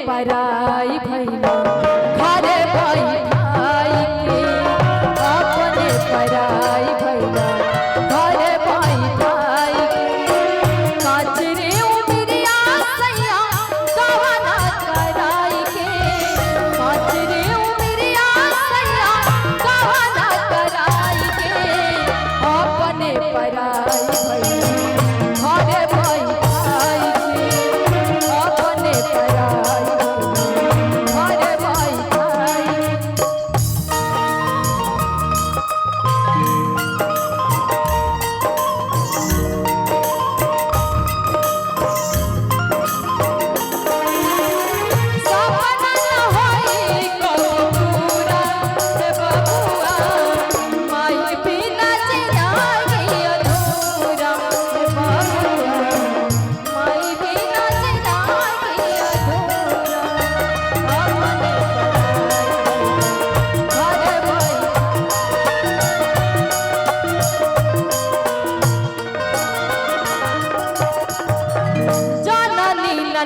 पराई भैया घरे बैठाई के अपने पराई भैया घरे बैठाई के काचरे उमरिया सैया गहना कराई के काचरे उमरिया सैया गहना कराई के अपने पराई भैया घरे बैठाई के अपने पराई घरे बैठाई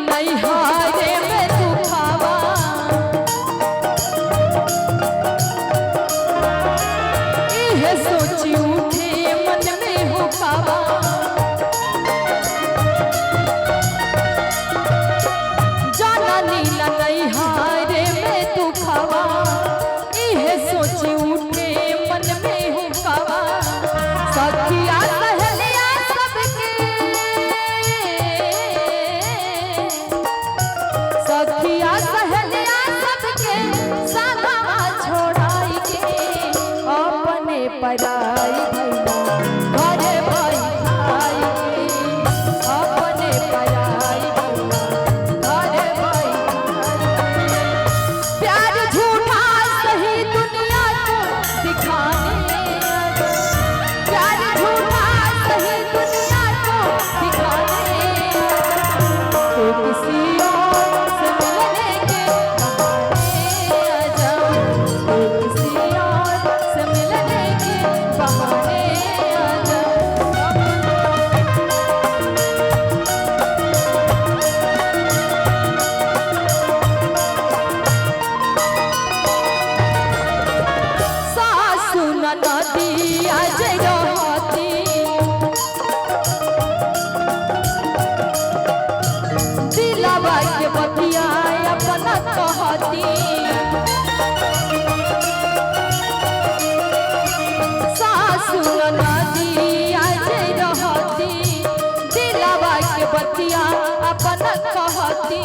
नहीं हारे में दुखावा यह सोची उठे मन में हुकावा जाना नीला नहीं हारे में दुखावा यह सोची उठे मन में हुकावा सखिया सखिया सहेलिया सबके संगवा छोड़ाई के अपने पराई भैया घरे बैठाई के अपने पराई भैया घरे बैठाई प्यार झूठा सही दुनिया को दिखाने प्यार झूठा सही दुनिया को दिखाने तो किसी बतिया अपना कहती सासु नदी आज रहती दिलवा के बतिया अपना कहती